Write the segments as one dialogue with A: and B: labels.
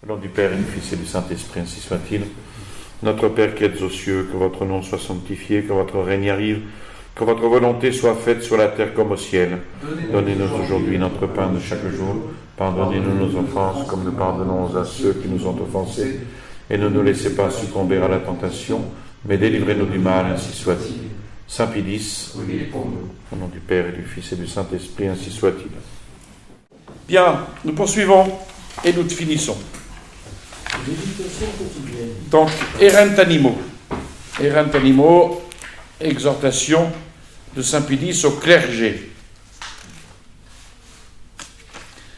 A: Au nom du Père et du Fils et du Saint-Esprit, ainsi soit-il. Notre Père qui êtes aux cieux, que votre nom soit sanctifié, que votre règne arrive, que votre volonté soit faite sur la terre comme au ciel. Donnez-nous aujourd'hui notre pain de chaque jour. Pardonnez-nous nos offenses, comme nous pardonnons à ceux qui nous ont offensés. Et ne nous laissez pas succomber à la tentation, mais délivrez-nous du mal, ainsi soit-il. Saint Pie X, au nom du Père et du Fils et du Saint-Esprit, ainsi soit-il. Bien, nous poursuivons et nous finissons. Donc, Erent Animo. Erent Animo, exhortation de Saint Pie X au clergé.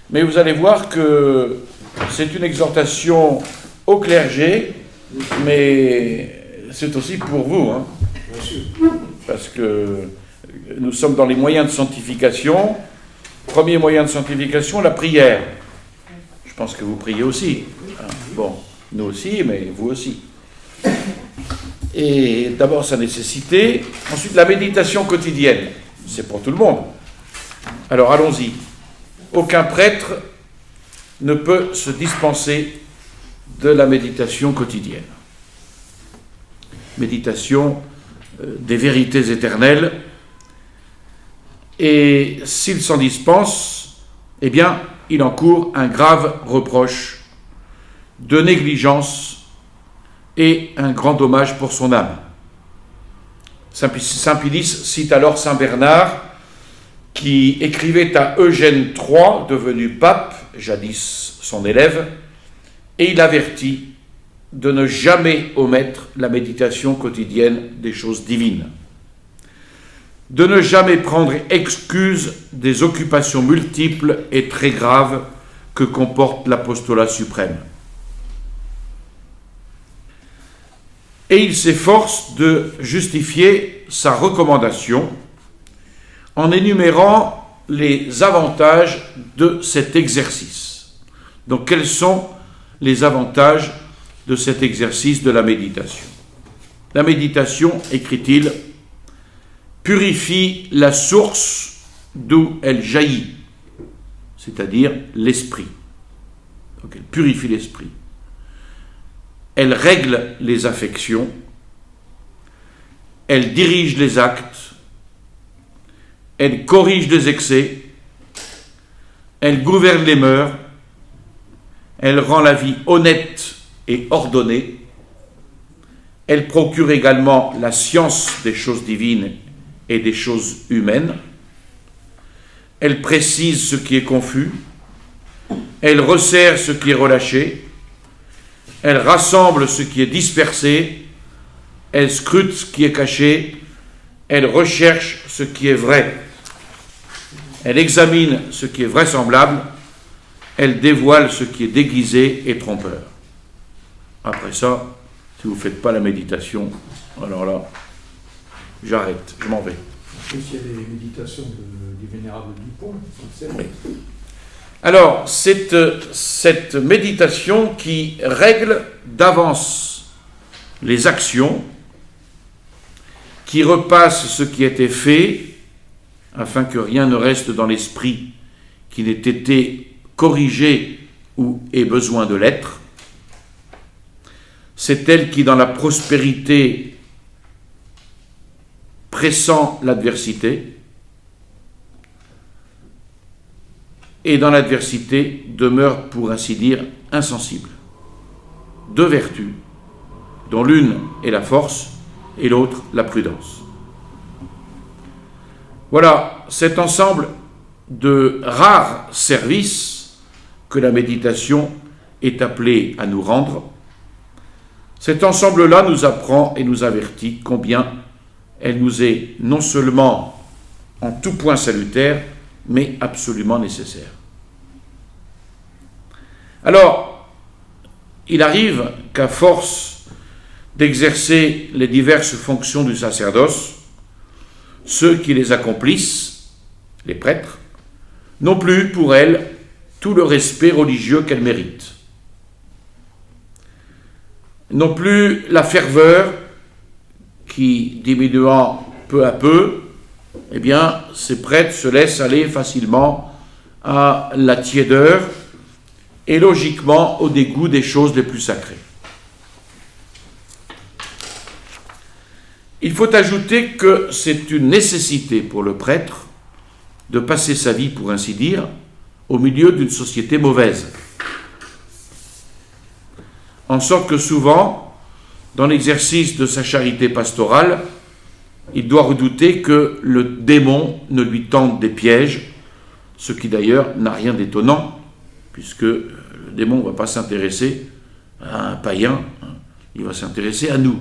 A: Mais vous allez voir que c'est une exhortation au clergé, mais c'est aussi pour vous, hein, parce que nous sommes dans les moyens de sanctification. Premier moyen de sanctification, la prière. Je pense que vous priez aussi. Bon, nous aussi, mais vous aussi. Et d'abord sa nécessité, ensuite la méditation quotidienne. C'est pour tout le monde. Alors allons-y. Aucun prêtre ne peut se dispenser de la méditation quotidienne. Méditation des vérités éternelles. Et s'il s'en dispense, eh bien, il encourt un grave reproche de négligence et un grand dommage pour son âme. Saint Pie X cite alors Saint Bernard, qui écrivait à Eugène III, devenu pape, jadis son élève, et il avertit de ne jamais omettre la méditation quotidienne des choses divines, de ne jamais prendre excuse des occupations multiples et très graves que comporte l'apostolat suprême. Et il s'efforce de justifier sa recommandation en énumérant les avantages de cet exercice. Donc, quels sont les avantages de cet exercice de la méditation? La méditation, écrit-il, purifie la source d'où elle jaillit, c'est-à-dire l'esprit. Donc, elle purifie l'esprit. Elle règle les affections, elle dirige les actes, elle corrige les excès, elle gouverne les mœurs, elle rend la vie honnête et ordonnée, elle procure également la science des choses divines et des choses humaines, elle précise ce qui est confus, elle resserre ce qui est relâché, elle rassemble ce qui est dispersé, elle scrute ce qui est caché, elle recherche ce qui est vrai, elle examine ce qui est vraisemblable, elle dévoile ce qui est déguisé et trompeur. Après ça, si vous ne faites pas la méditation, alors là, j'arrête, je m'en vais.
B: Il y a des méditations du Vénérable Dupont, c'est vrai.
A: Alors, cette méditation qui règle d'avance les actions, qui repasse ce qui a été fait, afin que rien ne reste dans l'esprit qui n'ait été corrigé ou ait besoin de l'être, c'est elle qui, dans la prospérité, pressent l'adversité, et dans l'adversité demeure, pour ainsi dire, insensible. Deux vertus, dont l'une est la force et l'autre la prudence. Voilà cet ensemble de rares services que la méditation est appelée à nous rendre. Cet ensemble-là nous apprend et nous avertit combien elle nous est non seulement en tout point salutaire, mais absolument nécessaire. Alors, il arrive qu'à force d'exercer les diverses fonctions du sacerdoce, ceux qui les accomplissent, les prêtres, n'ont plus pour elles tout le respect religieux qu'elles méritent. Non plus la ferveur qui, diminuant peu à peu, eh bien, ces prêtres se laissent aller facilement à la tiédeur et logiquement au dégoût des choses les plus sacrées. Il faut ajouter que c'est une nécessité pour le prêtre de passer sa vie, pour ainsi dire, au milieu d'une société mauvaise. En sorte que souvent, dans l'exercice de sa charité pastorale, il doit redouter que le démon ne lui tende des pièges, ce qui d'ailleurs n'a rien d'étonnant, puisque le démon ne va pas s'intéresser à un païen, il va s'intéresser à nous.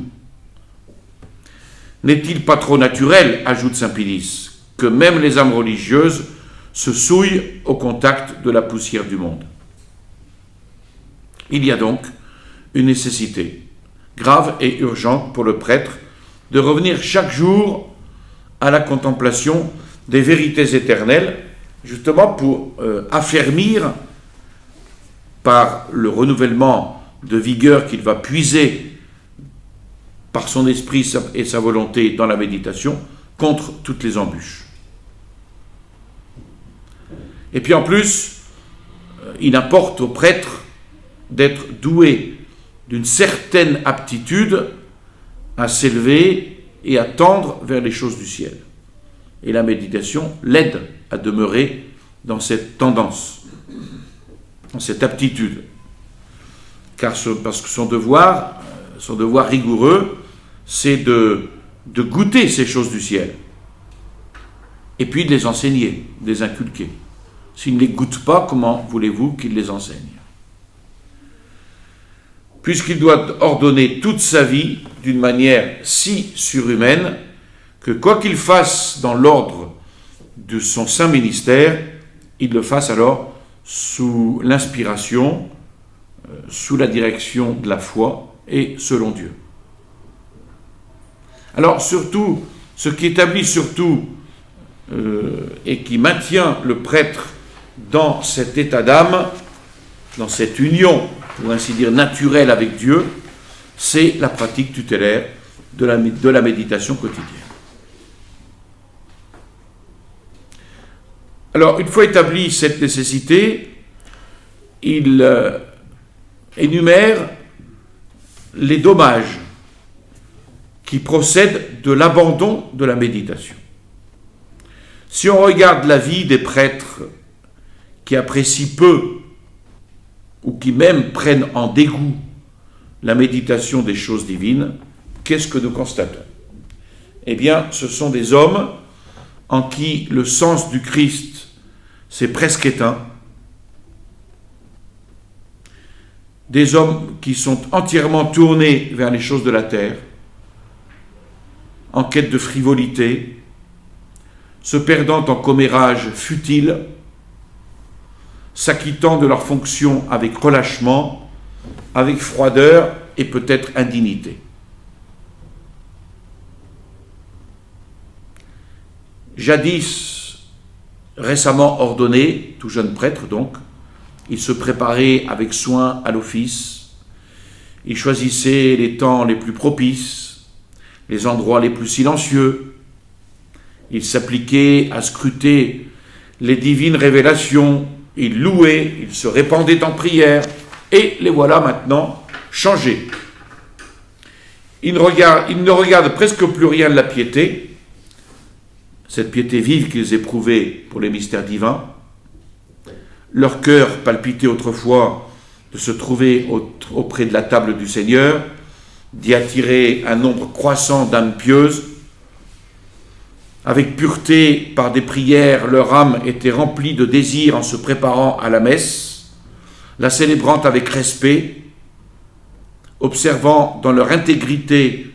A: N'est-il pas trop naturel, ajoute saint Pilice, que même les âmes religieuses se souillent au contact de la poussière du monde? Il y a donc une nécessité grave et urgente pour le prêtre de revenir chaque jour à la contemplation des vérités éternelles, justement pour affermir par le renouvellement de vigueur qu'il va puiser par son esprit et sa volonté dans la méditation, contre toutes les embûches. Et puis en plus, il importe au prêtre d'être doué d'une certaine aptitude à s'élever et à tendre vers les choses du ciel. Et la méditation l'aide à demeurer dans cette tendance, dans cette aptitude. Parce que son devoir rigoureux, c'est de goûter ces choses du ciel, et puis de les enseigner, de les inculquer. S'il ne les goûte pas, comment voulez-vous qu'il les enseigne? Puisqu'il doit ordonner toute sa vie d'une manière si surhumaine que quoi qu'il fasse dans l'ordre de son saint ministère, il le fasse alors sous l'inspiration, sous la direction de la foi et selon Dieu. Alors surtout, ce qui établit surtout et qui maintient le prêtre dans cet état d'âme, dans cette union, pour ainsi dire, naturelle avec Dieu, c'est la pratique tutélaire de la méditation quotidienne. Alors, une fois établie cette nécessité, il énumère les dommages qui procèdent de l'abandon de la méditation. Si on regarde la vie des prêtres qui apprécient peu ou qui même prennent en dégoût la méditation des choses divines, qu'est-ce que nous constatons? Eh bien, ce sont des hommes en qui le sens du Christ s'est presque éteint, des hommes qui sont entièrement tournés vers les choses de la terre, en quête de frivolité, se perdant en commérages futiles, s'acquittant de leurs fonctions avec relâchement, avec froideur et peut-être indignité. Jadis, récemment ordonné, tout jeune prêtre donc, il se préparait avec soin à l'office, il choisissait les temps les plus propices, les endroits les plus silencieux, il s'appliquait à scruter les divines révélations, il louait, il se répandait en prière, et les voilà maintenant changés. Il ne regarde presque plus rien de la piété, cette piété vive qu'ils éprouvaient pour les mystères divins. Leur cœur palpitait autrefois de se trouver auprès de la table du Seigneur, d'y attirer un nombre croissant d'âmes pieuses. Avec pureté, par des prières, leur âme était remplie de désir en se préparant à la messe, la célébrant avec respect, observant dans leur intégrité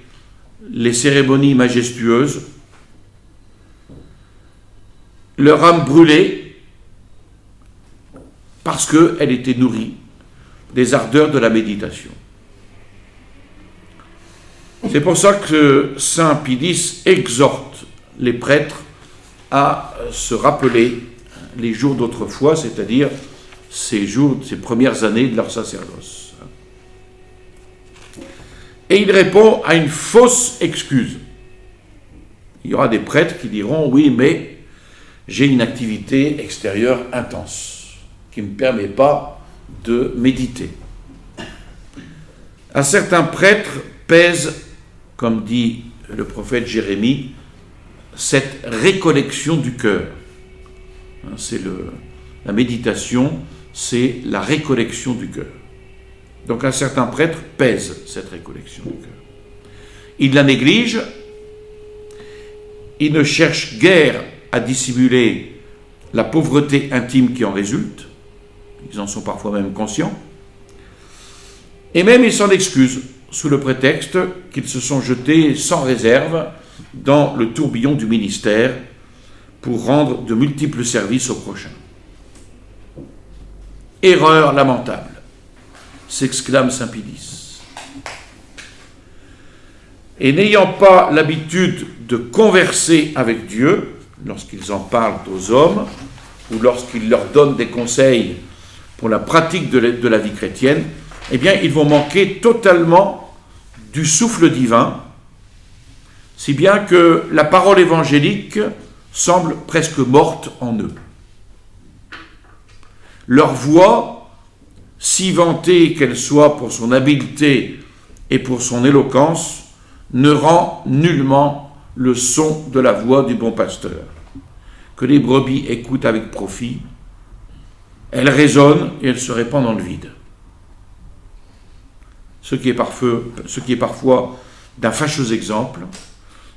A: les cérémonies majestueuses. Leur âme brûlait parce qu'elle était nourrie des ardeurs de la méditation. C'est pour ça que saint Pilice exhorte les prêtres à se rappeler les jours d'autrefois, c'est-à-dire ces premières années de leur sacerdoce. Et il répond à une fausse excuse. Il y aura des prêtres qui diront « Oui, mais j'ai une activité extérieure intense qui ne me permet pas de méditer. Un certain prêtre pèse, comme dit le prophète Jérémie, cette récollection du cœur. La méditation, c'est la récollection du cœur. Donc un certain prêtre pèse cette récollection du cœur. Il la néglige, il ne cherche guère à dissimuler la pauvreté intime qui en résulte, ils en sont parfois même conscients, et même ils s'en excusent sous le prétexte qu'ils se sont jetés sans réserve dans le tourbillon du ministère pour rendre de multiples services au prochain. Erreur lamentable, s'exclame saint Pédis. Et n'ayant pas l'habitude de converser avec Dieu, lorsqu'ils en parlent aux hommes, ou lorsqu'ils leur donnent des conseils pour la pratique de la vie chrétienne, eh bien, ils vont manquer totalement du souffle divin, si bien que la parole évangélique semble presque morte en eux. Leur voix, si vantée qu'elle soit pour son habileté et pour son éloquence, ne rend nullement le son de la voix du bon pasteur, que les brebis écoutent avec profit. Elle résonne et elle se répand dans le vide. Ce qui est parfois d'un fâcheux exemple,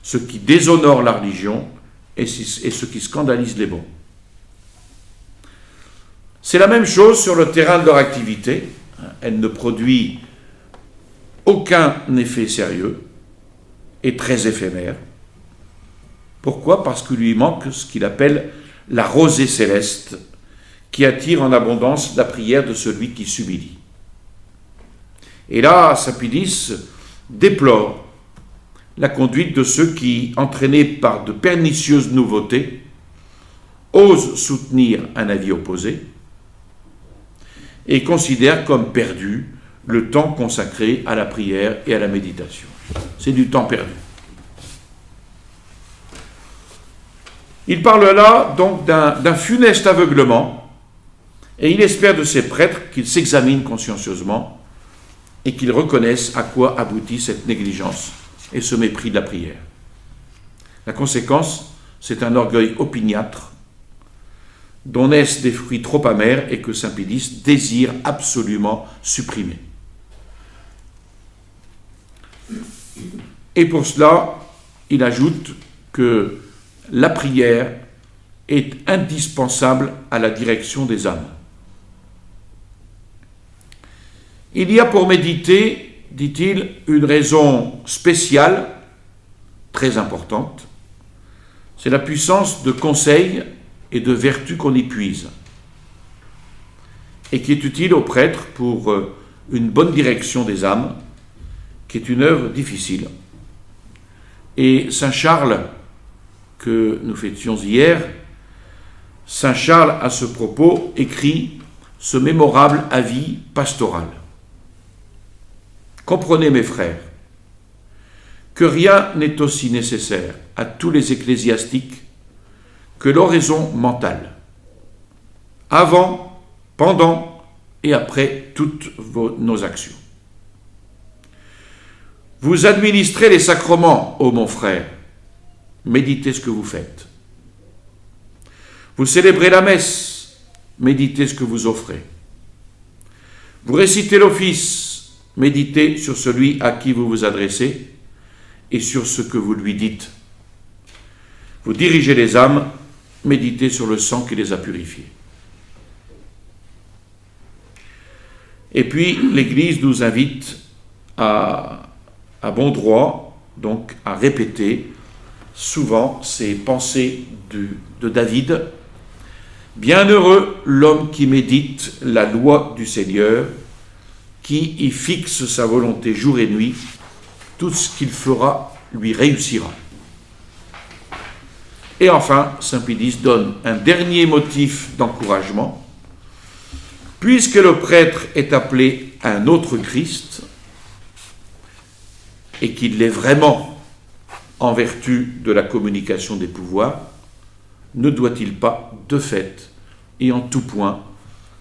A: ce qui déshonore la religion et ce qui scandalise les bons. C'est la même chose sur le terrain de leur activité. Elle ne produit aucun effet sérieux et très éphémère. Pourquoi ? Parce qu'il lui manque ce qu'il appelle la rosée céleste qui attire en abondance la prière de celui qui s'humilie. Et là, saint Pédis déplore la conduite de ceux qui, entraînés par de pernicieuses nouveautés, osent soutenir un avis opposé et considèrent comme perdu le temps consacré à la prière et à la méditation. C'est du temps perdu. Il parle là donc d'un funeste aveuglement et il espère de ces prêtres qu'ils s'examinent consciencieusement et qu'ils reconnaissent à quoi aboutit cette négligence et ce mépris de la prière. La conséquence, c'est un orgueil opiniâtre dont naissent des fruits trop amers et que saint Pédis désire absolument supprimer. Et pour cela, il ajoute que la prière est indispensable à la direction des âmes. Il y a pour méditer, dit-il, une raison spéciale, très importante, c'est la puissance de conseil et de vertu qu'on y puise, et qui est utile aux prêtres pour une bonne direction des âmes, qui est une œuvre difficile. Et saint Charles, que nous fêtions hier, saint Charles, à ce propos, écrit ce mémorable avis pastoral. Comprenez, mes frères, que rien n'est aussi nécessaire à tous les ecclésiastiques que l'oraison mentale, avant, pendant et après toutes nos actions. Vous administrez les sacrements, ô mon frère, méditez ce que vous faites. Vous célébrez la messe, méditez ce que vous offrez. Vous récitez l'office, méditez sur celui à qui vous vous adressez et sur ce que vous lui dites. Vous dirigez les âmes, méditez sur le sang qui les a purifiées. Et puis, l'Église nous invite à bon droit, donc à répéter souvent ces pensées de David. Bienheureux l'homme qui médite la loi du Seigneur, qui y fixe sa volonté jour et nuit, tout ce qu'il fera lui réussira. Et enfin, saint Pédis donne un dernier motif d'encouragement. Puisque le prêtre est appelé à un autre Christ, et qu'il l'est vraiment en vertu de la communication des pouvoirs, ne doit-il pas, de fait et en tout point,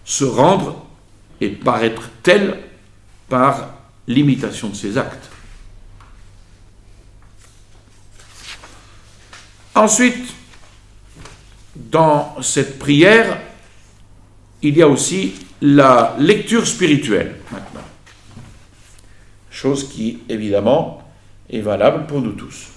A: se rendre et paraître tel par l'imitation de ses actes. Ensuite, dans cette prière, il y a aussi la lecture spirituelle maintenant. Chose qui, évidemment, est valable pour nous tous.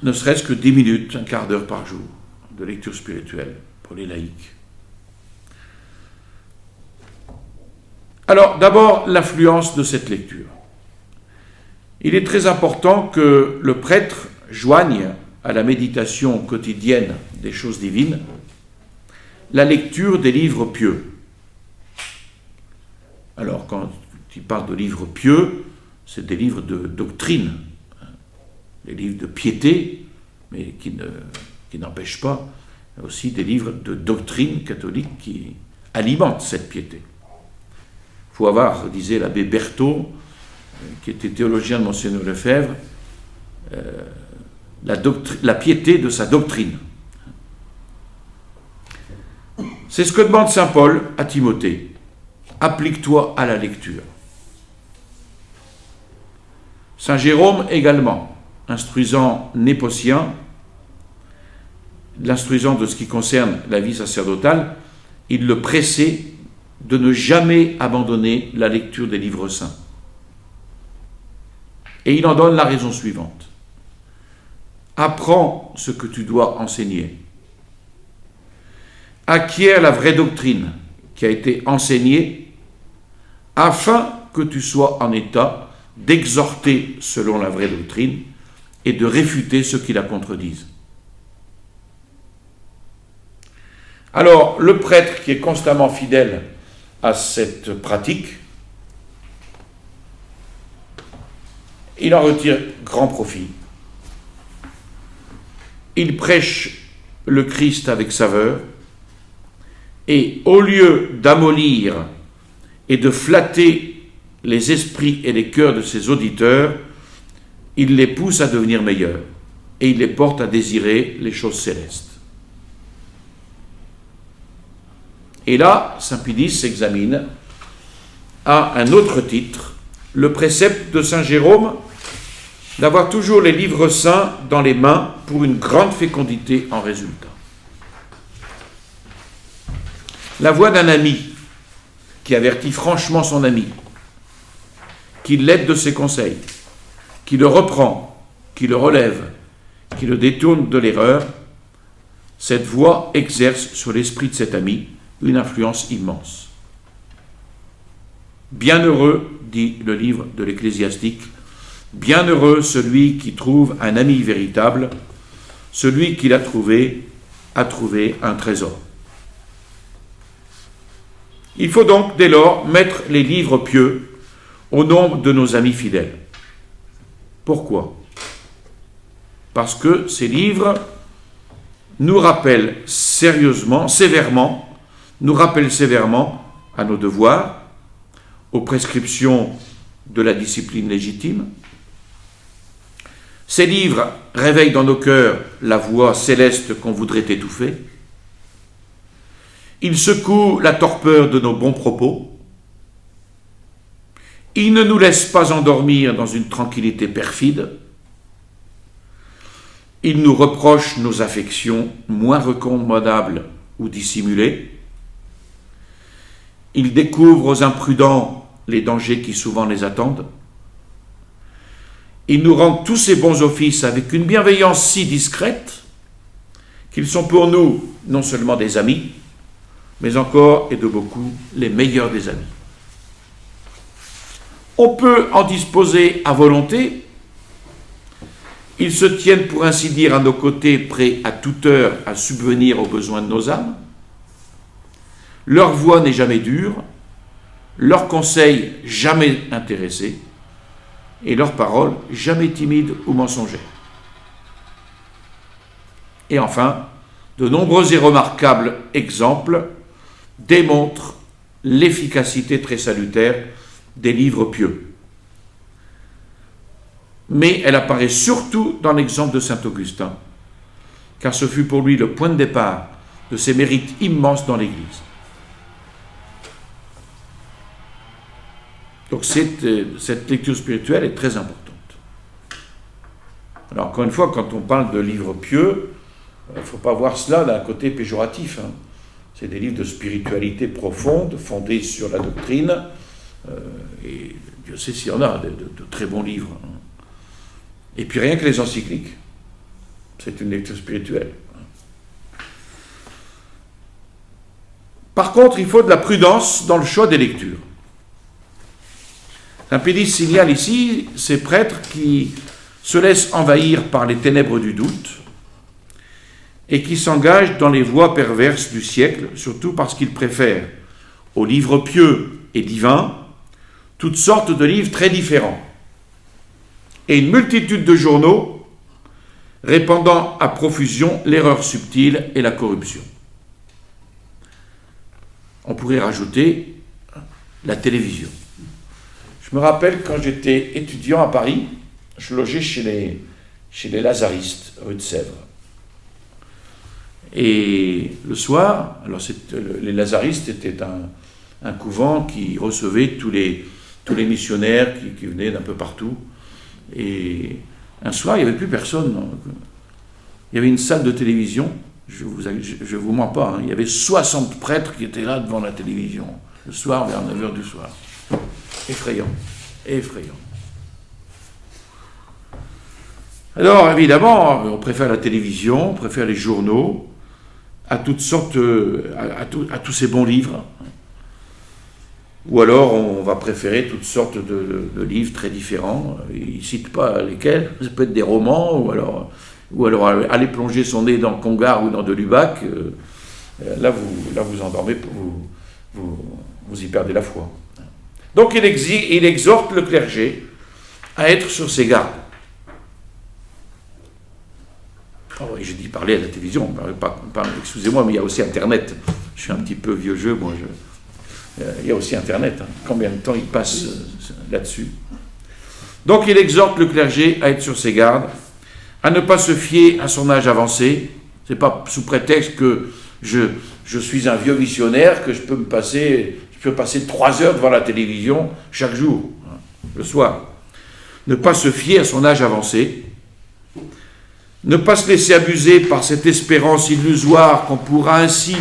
A: Ne serait-ce que 10 minutes, un quart d'heure par jour de lecture spirituelle pour les laïcs. Alors, d'abord, l'influence de cette lecture. Il est très important que le prêtre joigne à la méditation quotidienne des choses divines la lecture des livres pieux. Alors, quand il parle de livres pieux, c'est des livres de doctrine, des livres de piété, mais qui n'empêchent pas aussi des livres de doctrine catholique qui alimentent cette piété. Il faut avoir, disait l'abbé Berthaud, qui était théologien de Monseigneur Lefebvre, la piété de sa doctrine. C'est ce que demande saint Paul à Timothée. Applique-toi à la lecture. Saint Jérôme également, instruisant Népotien, l'instruisant de ce qui concerne la vie sacerdotale, il le pressait de ne jamais abandonner la lecture des livres saints. Et il en donne la raison suivante. Apprends ce que tu dois enseigner. Acquiers la vraie doctrine qui a été enseignée afin que tu sois en état d'exhorter selon la vraie doctrine et de réfuter ceux qui la contredisent. Alors, le prêtre qui est constamment fidèle à cette pratique, il en retire grand profit. Il prêche le Christ avec saveur et au lieu d'amollir et de flatter les esprits et les cœurs de ses auditeurs, il les pousse à devenir meilleurs et il les porte à désirer les choses célestes. Et là, saint Pie X s'examine à un autre titre, le précepte de saint Jérôme d'avoir toujours les livres saints dans les mains pour une grande fécondité en résultat. La voix d'un ami qui avertit franchement son ami, qui l'aide de ses conseils, qui le reprend, qui le relève, qui le détourne de l'erreur, cette voix exerce sur l'esprit de cet ami une influence immense. Bienheureux, dit le livre de l'Ecclésiastique, bienheureux celui qui trouve un ami véritable, celui qui l'a trouvé a trouvé un trésor. Il faut donc dès lors mettre les livres pieux au nombre de nos amis fidèles. Pourquoi ? Parce que ces livres nous rappellent sévèrement à nos devoirs, aux prescriptions de la discipline légitime. Ces livres réveillent dans nos cœurs la voix céleste qu'on voudrait étouffer. Ils secouent la torpeur de nos bons propos. Ils ne nous laissent pas endormir dans une tranquillité perfide. Ils nous reprochent nos affections moins recommandables ou dissimulées. Ils découvrent aux imprudents les dangers qui souvent les attendent. Ils nous rendent tous ces bons offices avec une bienveillance si discrète qu'ils sont pour nous non seulement des amis, mais encore et de beaucoup les meilleurs des amis. On peut en disposer à volonté. Ils se tiennent pour ainsi dire à nos côtés, prêts à toute heure à subvenir aux besoins de nos âmes. Leur voix n'est jamais dure, leurs conseils jamais intéressés, et leurs paroles jamais timides ou mensongères. Et enfin, de nombreux et remarquables exemples démontrent l'efficacité très salutaire des livres pieux. Mais elle apparaît surtout dans l'exemple de saint Augustin, car ce fut pour lui le point de départ de ses mérites immenses dans l'Église. Donc cette lecture spirituelle est très importante. Alors encore une fois, quand on parle de livres pieux, il ne faut pas voir cela d'un côté péjoratif. C'est des livres de spiritualité profonde, fondés sur la doctrine, et Dieu sait s'il y en a de très bons livres. Et puis rien que les encycliques, c'est une lecture spirituelle. Par contre, il faut de la prudence dans le choix des lectures. Saint Pédis signale ici ces prêtres qui se laissent envahir par les ténèbres du doute et qui s'engagent dans les voies perverses du siècle, surtout parce qu'ils préfèrent aux livres pieux et divins toutes sortes de livres très différents et une multitude de journaux répandant à profusion l'erreur subtile et la corruption. On pourrait rajouter la télévision. Je me rappelle quand j'étais étudiant à Paris, je logeais chez les Lazaristes, rue de Sèvres. Et le soir, alors les Lazaristes étaient un couvent qui recevait tous les missionnaires qui venaient d'un peu partout. Et un soir, il n'y avait plus personne. Il y avait une salle de télévision, je vous mens pas, il y avait 60 prêtres qui étaient là devant la télévision, le soir vers 9h du soir. Effrayant, effrayant. Alors, évidemment, on préfère la télévision, on préfère les journaux, à toutes sortes, à tous ces bons livres. Ou alors, on va préférer toutes sortes de livres très différents. Il ne cite pas lesquels, ça peut être des romans, ou alors aller plonger son nez dans Congar ou dans de Lubac. Là, vous endormez, vous y perdez la foi. Donc, il exhorte le clergé à être sur ses gardes. Oh oui, j'ai dit parler à la télévision, excusez-moi, mais il y a aussi Internet. Je suis un petit peu vieux jeu, moi. Il y a aussi Internet. Combien de temps il passe là-dessus? Donc, il exhorte le clergé à être sur ses gardes, à ne pas se fier à son âge avancé. C'est pas sous prétexte que je suis un vieux missionnaire que je peux passer 3 heures devant la télévision chaque jour, le soir. Ne pas se fier à son âge avancé. Ne pas se laisser abuser par cette espérance illusoire qu'on pourra ainsi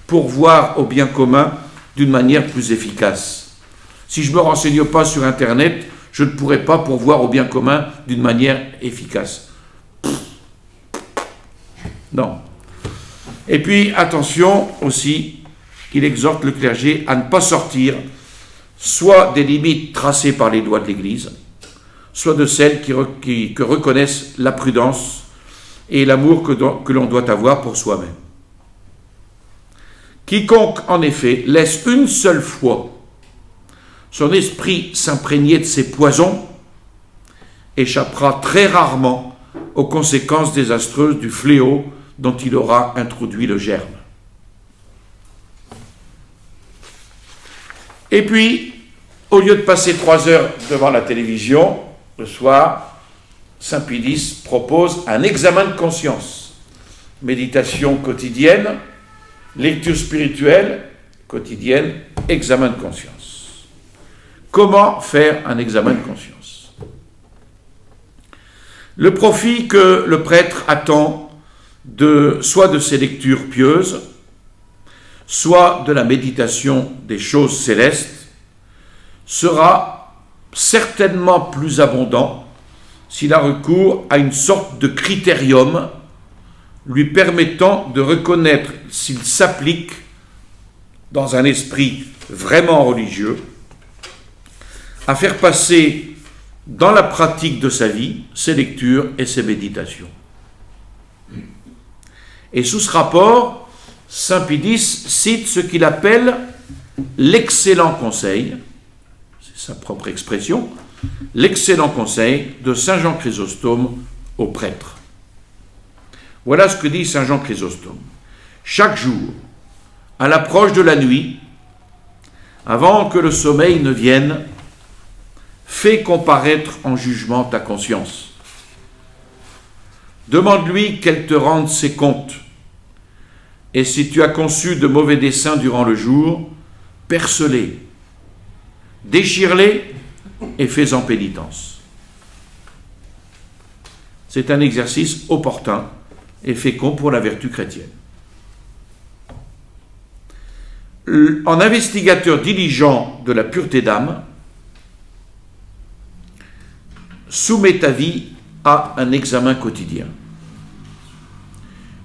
A: pourvoir au bien commun d'une manière plus efficace. Si je ne me renseigne pas sur Internet, je ne pourrai pas pourvoir au bien commun d'une manière efficace. Non. Et puis, attention aussi, il exhorte le clergé à ne pas sortir soit des limites tracées par les lois de l'Église, soit de celles que reconnaissent la prudence et l'amour que l'on doit avoir pour soi-même. Quiconque, en effet, laisse une seule fois son esprit s'imprégner de ces poisons échappera très rarement aux conséquences désastreuses du fléau dont il aura introduit le germe. Et puis, au lieu de passer 3 heures devant la télévision, le soir, Saint Pédis propose un examen de conscience. Méditation quotidienne, lecture spirituelle quotidienne, examen de conscience. Comment faire un examen de conscience? Le profit que le prêtre attend soit de ses lectures pieuses, soit de la méditation des choses célestes, sera certainement plus abondant s'il a recours à une sorte de critérium lui permettant de reconnaître s'il s'applique dans un esprit vraiment religieux à faire passer dans la pratique de sa vie ses lectures et ses méditations. Et sous ce rapport, Saint Pédis cite ce qu'il appelle l'excellent conseil, c'est sa propre expression, l'excellent conseil de Saint Jean Chrysostome aux prêtres. Voilà ce que dit Saint Jean Chrysostome. Chaque jour, à l'approche de la nuit, avant que le sommeil ne vienne, fais comparaître en jugement ta conscience. Demande-lui qu'elle te rende ses comptes, Et si tu as conçu de mauvais desseins durant le jour, perce-les, déchire-les et fais-en pénitence. C'est un exercice opportun et fécond pour la vertu chrétienne. En investigateur diligent de la pureté d'âme, soumets ta vie à un examen quotidien.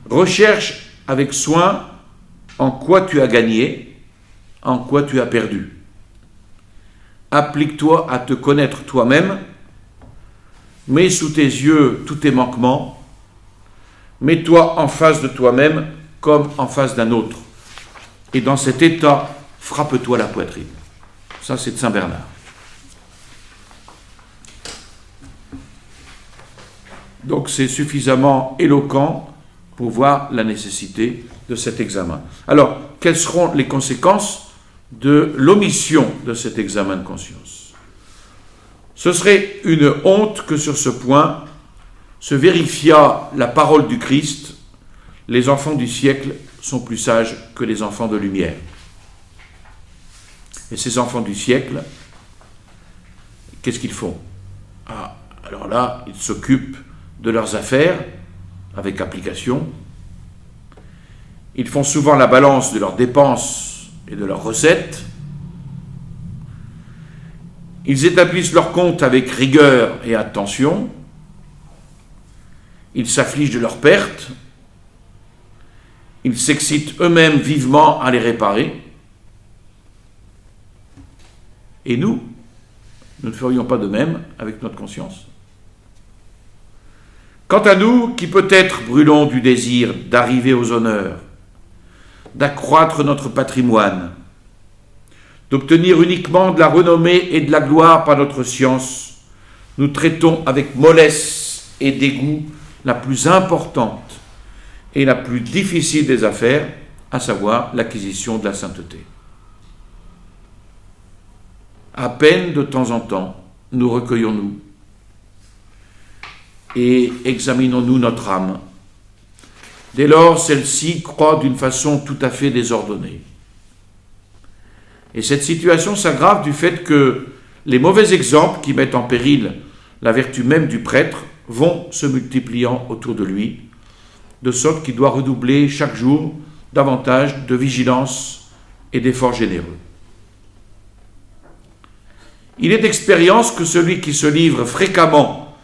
A: Recherche avec soin en quoi tu as gagné, en quoi tu as perdu. Applique-toi à te connaître toi-même, mets sous tes yeux tous tes manquements, mets-toi en face de toi-même comme en face d'un autre. Et dans cet état, frappe-toi la poitrine. Ça, c'est de Saint Bernard. Donc, c'est suffisamment éloquent pour voir la nécessité de cet examen. Alors, quelles seront les conséquences de l'omission de cet examen de conscience? Ce serait une honte que sur ce point se vérifiât la parole du Christ: les enfants du siècle sont plus sages que les enfants de lumière. Et ces enfants du siècle, qu'est-ce qu'ils font? Alors là, ils s'occupent de leurs affaires avec application. Ils font souvent la balance de leurs dépenses et de leurs recettes. Ils établissent leurs comptes avec rigueur et attention. Ils s'affligent de leurs pertes. Ils s'excitent eux-mêmes vivement à les réparer. Et nous ne ferions pas de même avec notre conscience. Quant à nous, qui peut-être brûlons du désir d'arriver aux honneurs, d'accroître notre patrimoine, d'obtenir uniquement de la renommée et de la gloire par notre science, nous traitons avec mollesse et dégoût la plus importante et la plus difficile des affaires, à savoir l'acquisition de la sainteté. À peine de temps en temps, nous recueillons-nous et examinons-nous notre âme. Dès lors, celle-ci croît d'une façon tout à fait désordonnée. Et cette situation s'aggrave du fait que les mauvais exemples qui mettent en péril la vertu même du prêtre vont se multipliant autour de lui, de sorte qu'il doit redoubler chaque jour davantage de vigilance et d'efforts généreux. Il est d'expérience que celui qui se livre fréquemment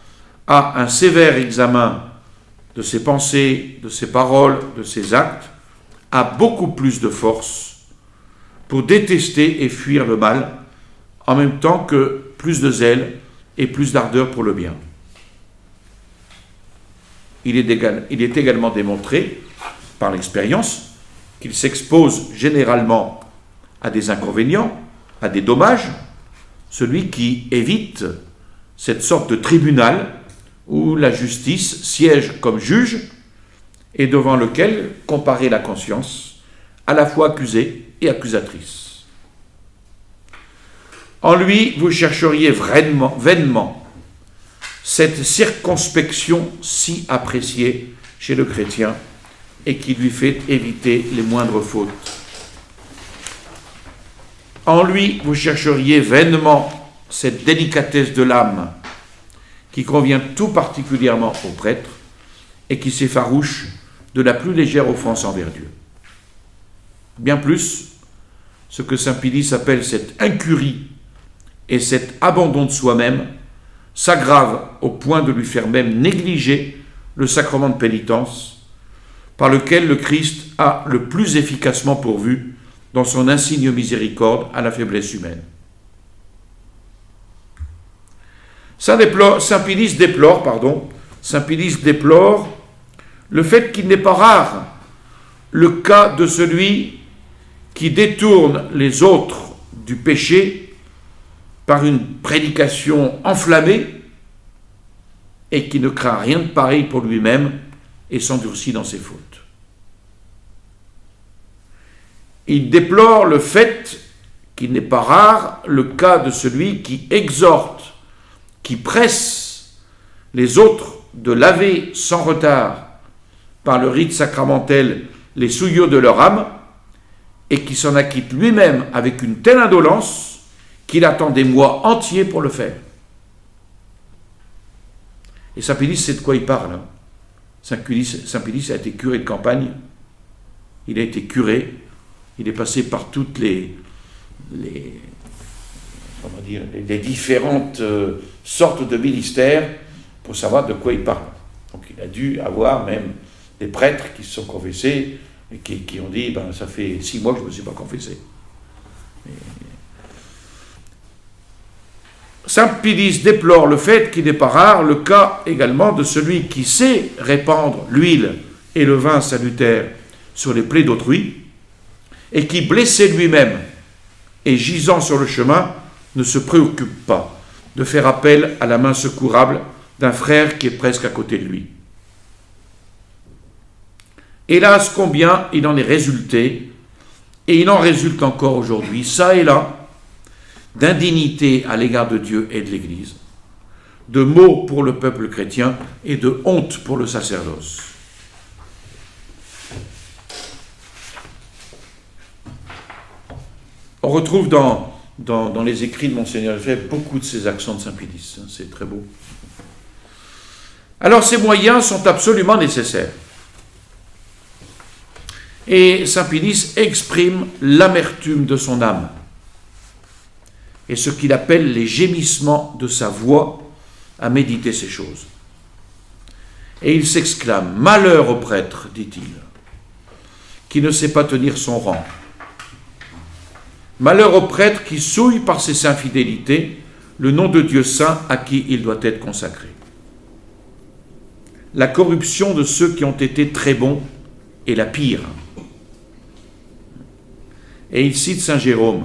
A: à un sévère examen de ses pensées, de ses paroles, de ses actes, a beaucoup plus de force pour détester et fuir le mal, en même temps que plus de zèle et plus d'ardeur pour le bien. Il est également démontré par l'expérience qu'il s'expose généralement à des inconvénients, à des dommages, celui qui évite cette sorte de tribunal où la justice siège comme juge et devant lequel comparer la conscience, à la fois accusée et accusatrice. En lui, vous chercheriez vainement cette circonspection si appréciée chez le chrétien et qui lui fait éviter les moindres fautes. En lui, vous chercheriez vainement cette délicatesse de l'âme qui convient tout particulièrement aux prêtres et qui s'effarouche de la plus légère offense envers Dieu. Bien plus, ce que saint Pilice appelle cette incurie et cet abandon de soi-même s'aggrave au point de lui faire même négliger le sacrement de pénitence, par lequel le Christ a le plus efficacement pourvu dans son insigne miséricorde à la faiblesse humaine. Saint Pilice déplore le fait qu'il n'est pas rare le cas de celui qui détourne les autres du péché par une prédication enflammée et qui ne craint rien de pareil pour lui-même et s'endurcit dans ses fautes. Il déplore le fait qu'il n'est pas rare le cas de celui qui exhorte, qui presse les autres de laver sans retard par le rite sacramentel les souillures de leur âme, et qui s'en acquitte lui-même avec une telle indolence qu'il attend des mois entiers pour le faire. Et Saint Pédis, c'est de quoi il parle. Saint Pédis a été curé de campagne, il a été curé, il est passé par toutes les différentes sortes de ministères pour savoir de quoi il parle. Donc il a dû avoir même des prêtres qui se sont confessés et qui ont dit, ça fait 6 mois que je ne me suis pas confessé. Saint Pédis déplore le fait qu'il n'est pas rare le cas également de celui qui sait répandre l'huile et le vin salutaire sur les plaies d'autrui et qui, blessé lui-même et gisant sur le chemin, ne se préoccupe pas de faire appel à la main secourable d'un frère qui est presque à côté de lui. Hélas, combien il en est résulté, et il en résulte encore aujourd'hui, ça et là, d'indignité à l'égard de Dieu et de l'Église, de maux pour le peuple chrétien et de honte pour le sacerdoce. On retrouve dans les écrits de Monseigneur Lefebvre beaucoup de ces accents de Saint Pédis, c'est très beau. Alors ces moyens sont absolument nécessaires. Et Saint Pédis exprime l'amertume de son âme et ce qu'il appelle les gémissements de sa voix à méditer ces choses. Et il s'exclame « Malheur au prêtre, dit-il, qui ne sait pas tenir son rang. Malheur au prêtre qui souille par ses infidélités le nom de Dieu saint à qui il doit être consacré. La corruption de ceux qui ont été très bons est la pire. » Et il cite Saint Jérôme.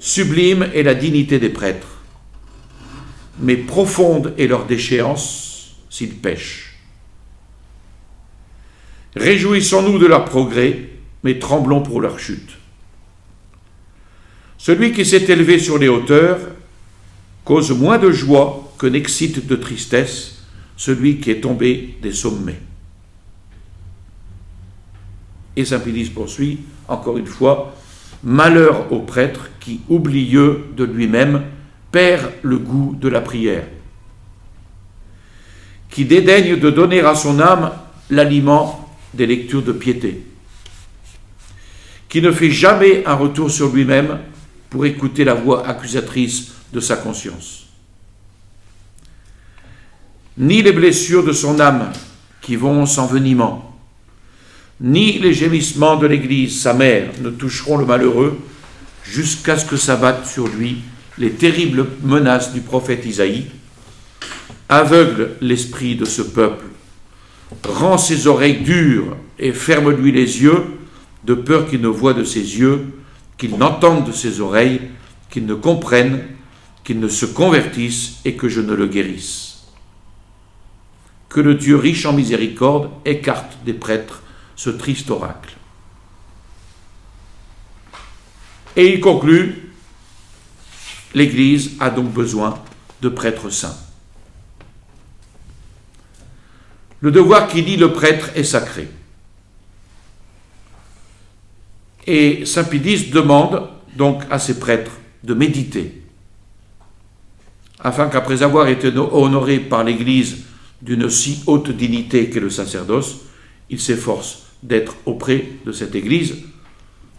A: Sublime est la dignité des prêtres, mais profonde est leur déchéance s'ils pêchent. Réjouissons-nous de leur progrès, mais tremblons pour leur chute. Celui qui s'est élevé sur les hauteurs cause moins de joie que n'excite de tristesse celui qui est tombé des sommets. Et Saint Pédis poursuit, encore une fois, malheur au prêtre qui, oublieux de lui-même, perd le goût de la prière, qui dédaigne de donner à son âme l'aliment des lectures de piété, qui ne fait jamais un retour sur lui-même pour écouter la voix accusatrice de sa conscience. Ni les blessures de son âme qui vont s'envenimant, ni les gémissements de l'Église, sa mère, ne toucheront le malheureux jusqu'à ce que s'abattent sur lui les terribles menaces du prophète Isaïe. Aveugle l'esprit de ce peuple, rend ses oreilles dures et ferme-lui les yeux, de peur qu'il ne voie de ses yeux, qu'il n'entende de ses oreilles, qu'il ne comprenne, qu'il ne se convertisse et que je ne le guérisse. Que le Dieu riche en miséricorde écarte des prêtres ce triste oracle. Et il conclut, l'Église a donc besoin de prêtres saints. Le devoir qui lie le prêtre est sacré. Et Saint Pédis demande donc à ses prêtres de méditer, afin qu'après avoir été honorés par l'Église d'une si haute dignité qu'est le sacerdoce, ils s'efforcent d'être auprès de cette Église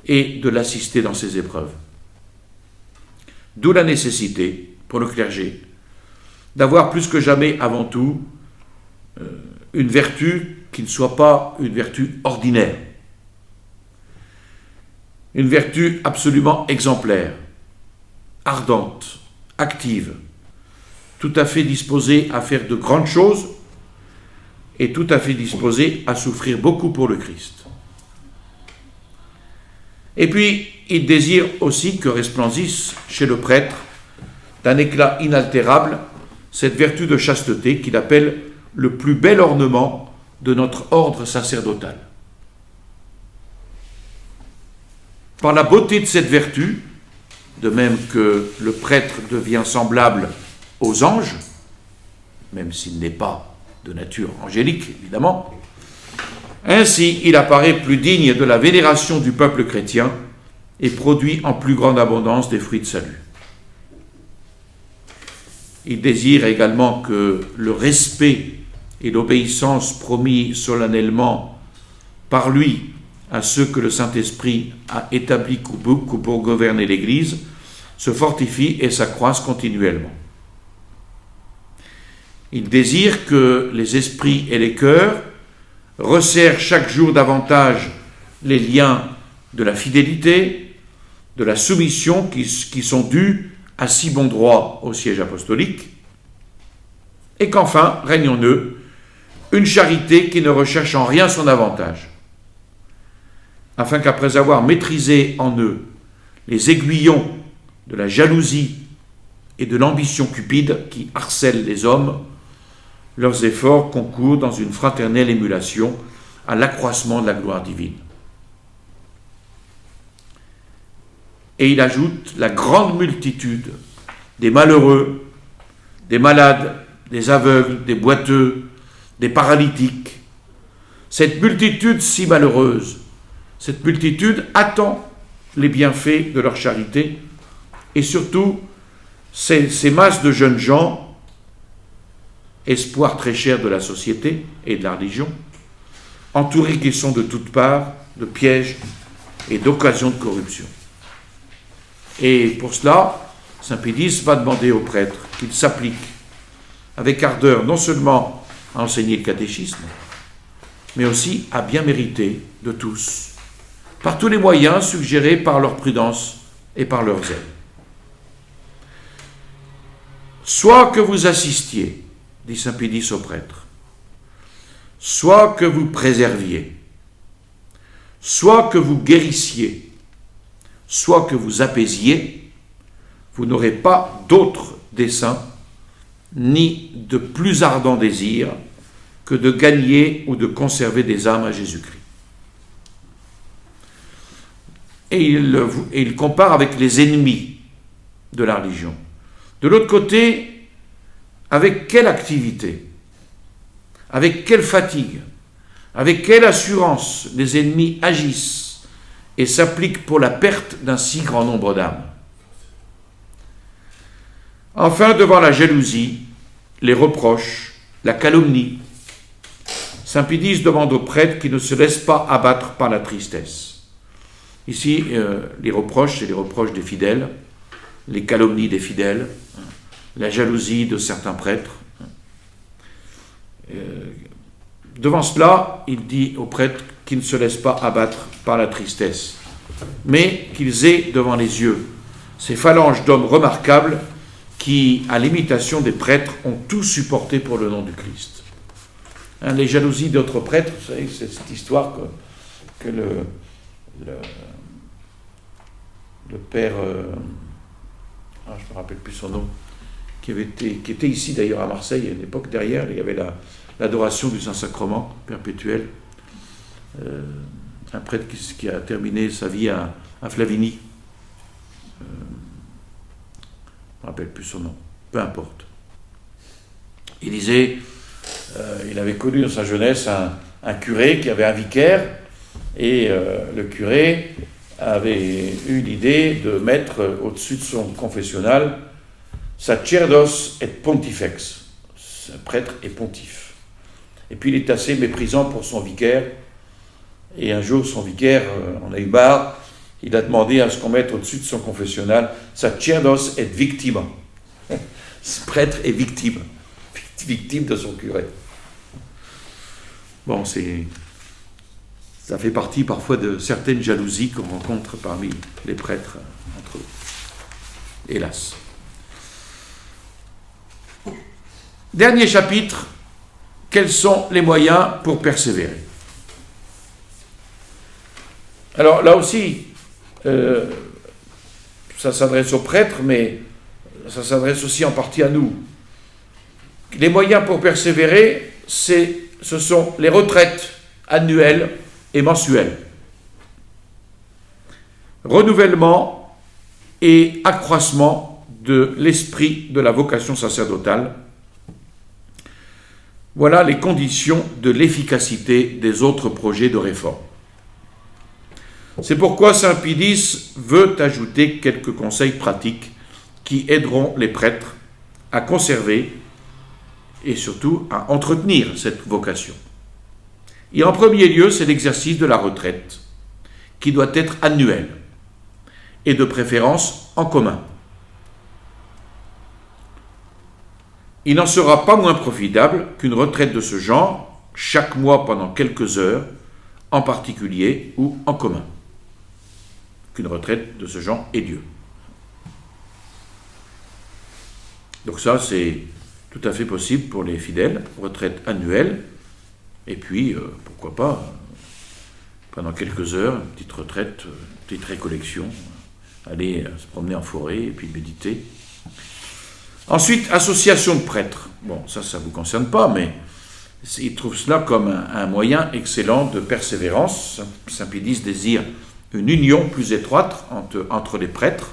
A: et de l'assister dans ses épreuves. D'où la nécessité, pour le clergé, d'avoir plus que jamais, avant tout, une vertu qui ne soit pas une vertu ordinaire, une vertu absolument exemplaire, ardente, active, tout à fait disposée à faire de grandes choses et tout à fait disposée à souffrir beaucoup pour le Christ. Et puis, il désire aussi que resplendisse chez le prêtre, d'un éclat inaltérable, cette vertu de chasteté qu'il appelle le plus bel ornement de notre ordre sacerdotal. Par la beauté de cette vertu, de même que le prêtre devient semblable aux anges, même s'il n'est pas de nature angélique, évidemment, Ainsi, il apparaît plus digne de la vénération du peuple chrétien et produit en plus grande abondance des fruits de salut. Il désire également que le respect et l'obéissance promis solennellement par lui à ceux que le Saint-Esprit a établis pour gouverner l'Église se fortifient et s'accroissent continuellement. Il désire que les esprits et les cœurs resserrent chaque jour davantage les liens de la fidélité, de la soumission qui sont dus à si bon droit au siège apostolique, et qu'enfin règne en eux une charité qui ne recherche en rien son avantage, afin qu'après avoir maîtrisé en eux les aiguillons de la jalousie et de l'ambition cupide qui harcèlent les hommes, leurs efforts concourent dans une fraternelle émulation à l'accroissement de la gloire divine. Et il ajoute la grande multitude des malheureux, des malades, des aveugles, des boiteux, des paralytiques. Cette multitude si malheureuse, cette multitude attend les bienfaits de leur charité et surtout ces masses de jeunes gens, espoir très cher de la société et de la religion, entourés qu'ils sont de toutes parts de pièges et d'occasions de corruption. Et pour cela, Saint Pédis va demander aux prêtres qu'ils s'appliquent avec ardeur non seulement à enseigner le catéchisme, mais aussi à bien mériter de tous, par tous les moyens suggérés par leur prudence et par leur zèle. Soit que vous assistiez, dit Saint Pédis aux prêtres, soit que vous préserviez, soit que vous guérissiez, soit que vous apaisiez, vous n'aurez pas d'autre dessein, ni de plus ardent désir que de gagner ou de conserver des âmes à Jésus-Christ. Et il compare avec les ennemis de la religion. De l'autre côté, avec quelle activité, avec quelle fatigue, avec quelle assurance les ennemis agissent et s'appliquent pour la perte d'un si grand nombre d'âmes. Enfin, devant la jalousie, les reproches, la calomnie, Saint Pédis demande aux prêtres qu'ils ne se laissent pas abattre par la tristesse. Ici, les reproches, c'est les reproches des fidèles, les calomnies des fidèles, la jalousie de certains prêtres. Devant cela, il dit aux prêtres qu'ils ne se laissent pas abattre par la tristesse, mais qu'ils aient devant les yeux ces phalanges d'hommes remarquables qui, à l'imitation des prêtres, ont tout supporté pour le nom du Christ. Les jalousies d'autres prêtres, vous savez, c'est cette histoire que le père, je ne me rappelle plus son nom, qui était ici d'ailleurs à Marseille, à une époque derrière, il y avait l'adoration du Saint-Sacrement perpétuel, un prêtre qui a terminé sa vie à Flavigny, je ne me rappelle plus son nom, peu importe. Il disait, il avait connu dans sa jeunesse un curé qui avait un vicaire, et le curé avait eu l'idée de mettre au-dessus de son confessionnal sacerdos et pontifex, prêtre et pontife. Et puis il est assez méprisant pour son vicaire, et un jour son vicaire en a eu marre, il a demandé à ce qu'on mette au-dessus de son confessionnal sacerdos et victima. Ce prêtre est victime de son curé. Bon, ça fait partie parfois de certaines jalousies qu'on rencontre parmi les prêtres entre eux. Hélas. Dernier chapitre, quels sont les moyens pour persévérer? Alors là aussi, ça s'adresse aux prêtres, mais ça s'adresse aussi en partie à nous. Les moyens pour persévérer, ce sont les retraites annuelles et mensuelles. Renouvellement et accroissement de l'esprit de la vocation sacerdotale, Voilà les conditions de l'efficacité des autres projets de réforme. C'est pourquoi saint Pie X veut ajouter quelques conseils pratiques qui aideront les prêtres à conserver et surtout à entretenir cette vocation. Et en premier lieu, c'est l'exercice de la retraite, qui doit être annuel et de préférence en commun. Il n'en sera pas moins profitable qu'une retraite de ce genre, chaque mois pendant quelques heures, en particulier ou en commun. Qu'une retraite de ce genre ait lieu. Donc ça, c'est tout à fait possible pour les fidèles, retraite annuelle, et puis, pourquoi pas, pendant quelques heures, une petite retraite, une petite récollection, aller se promener en forêt et puis méditer. Ensuite, association de prêtres. Bon, ça ne vous concerne pas, mais il trouve cela comme un moyen excellent de persévérance. Saint Pie X désire une union plus étroite entre les prêtres,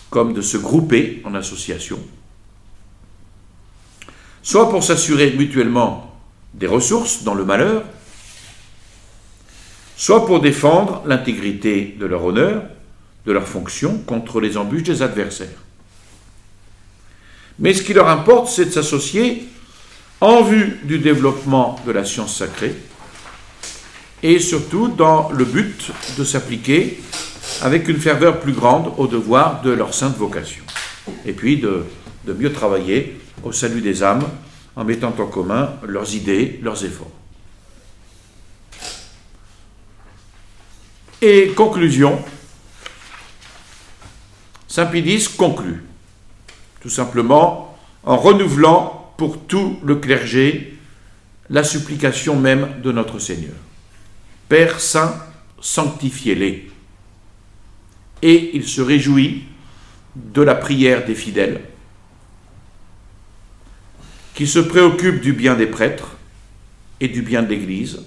A: comme de se grouper en association, soit pour s'assurer mutuellement des ressources dans le malheur, soit pour défendre l'intégrité de leur honneur, de leur fonction, contre les embûches des adversaires. Mais ce qui leur importe, c'est de s'associer en vue du développement de la science sacrée et surtout dans le but de s'appliquer avec une ferveur plus grande au devoir de leur sainte vocation. Et puis de mieux travailler au salut des âmes en mettant en commun leurs idées, leurs efforts. Et conclusion, saint Pie X conclut, tout simplement en renouvelant pour tout le clergé la supplication même de notre Seigneur. Père Saint, sanctifiez-les. Et il se réjouit de la prière des fidèles, qui se préoccupent du bien des prêtres et du bien de l'Église,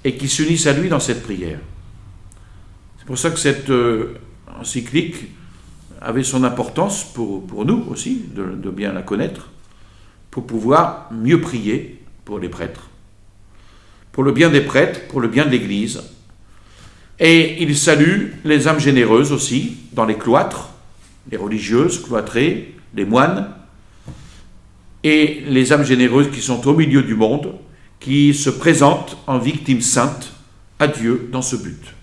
A: et qui s'unissent à lui dans cette prière. C'est pour ça que cette encyclique avait son importance pour nous aussi, de bien la connaître, pour pouvoir mieux prier pour les prêtres, pour le bien des prêtres, pour le bien de l'Église. Et il salue les âmes généreuses aussi, dans les cloîtres, les religieuses cloîtrées, les moines, et les âmes généreuses qui sont au milieu du monde, qui se présentent en victimes saintes à Dieu dans ce but.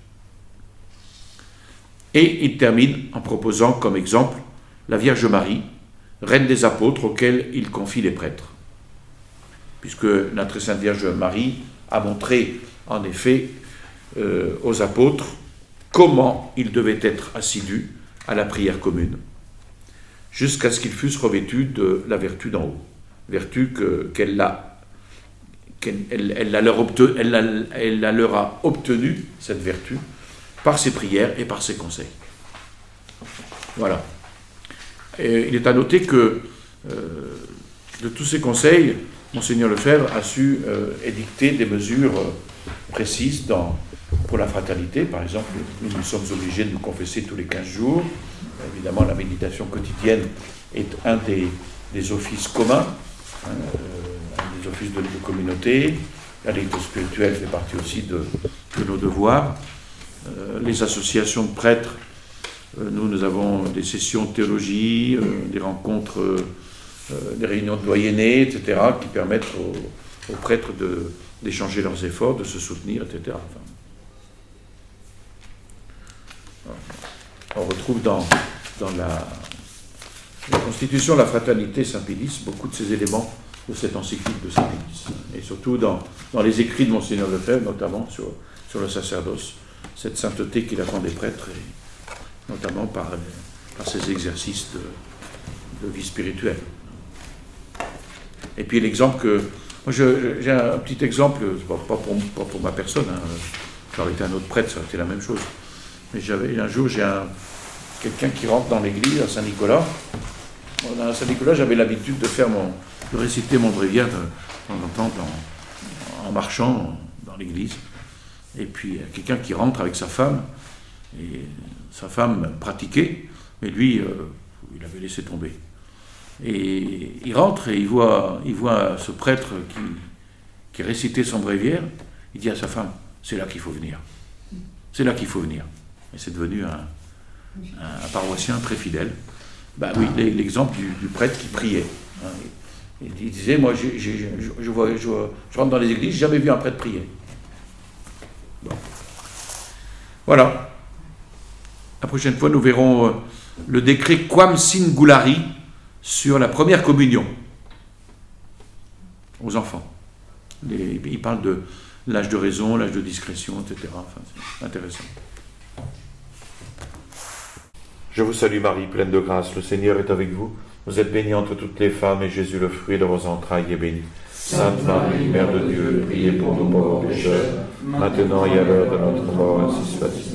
A: Et il termine en proposant comme exemple la Vierge Marie, reine des apôtres auxquels il confie les prêtres. Puisque la très sainte Vierge Marie a montré en effet aux apôtres comment ils devaient être assidus à la prière commune, jusqu'à ce qu'ils fussent revêtus de la vertu d'en haut, vertu qu'elle leur a obtenue, cette vertu, par ses prières et par ses conseils. Voilà. Et il est à noter que de tous ces conseils, Monseigneur Lefebvre a su édicter des mesures précises pour la fraternité. Par exemple, nous sommes obligés de nous confesser tous les 15 jours. Évidemment, la méditation quotidienne est un des offices communs, un des offices de communauté. La lecture spirituelle fait partie aussi de nos devoirs. Les associations de prêtres, nous avons des sessions de théologie, des rencontres, des réunions de doyennés, etc., qui permettent aux prêtres d'échanger leurs efforts, de se soutenir, etc. Enfin, on retrouve dans la Constitution de la fraternité Saint Pie X beaucoup de ces éléments de cette encyclique de Saint Pie X, et surtout dans les écrits de Monseigneur Lefebvre, notamment sur le sacerdoce, cette sainteté qu'il attend des prêtres, et notamment par ces exercices de vie spirituelle. Et puis l'exemple que... Moi j'ai un petit exemple, pas pour ma personne, j'aurais été un autre prêtre, ça aurait été la même chose. Mais un jour, j'ai quelqu'un qui rentre dans l'église à Saint-Nicolas. À Saint-Nicolas, j'avais l'habitude de réciter mon bréviaire de temps en temps en marchant dans l'église. Et puis, quelqu'un qui rentre avec sa femme, et sa femme pratiquait, mais lui, il avait laissé tomber. Et il rentre et il voit ce prêtre qui récitait son bréviaire. Il dit à sa femme, c'est là qu'il faut venir. C'est là qu'il faut venir. Et c'est devenu un paroissien très fidèle. Ben oui, l'exemple du prêtre qui priait. Hein. Il disait, moi, je rentre dans les églises, j'ai jamais vu un prêtre prier. Bon. Voilà. La prochaine fois, nous verrons le décret Quam Singulari sur la première communion aux enfants. Il parle de l'âge de raison, l'âge de discrétion, etc. Enfin, c'est intéressant.
C: Je vous salue Marie, pleine de grâce, le Seigneur est avec vous. Vous êtes bénie entre toutes les femmes, et Jésus, le fruit de vos entrailles, est béni. Sainte Marie, Mère de Dieu, priez pour nous pauvres pécheurs, maintenant et à l'heure de notre mort, ainsi soit-il.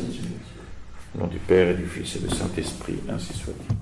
C: Au nom du Père et du Fils et du Saint-Esprit, ainsi soit-il.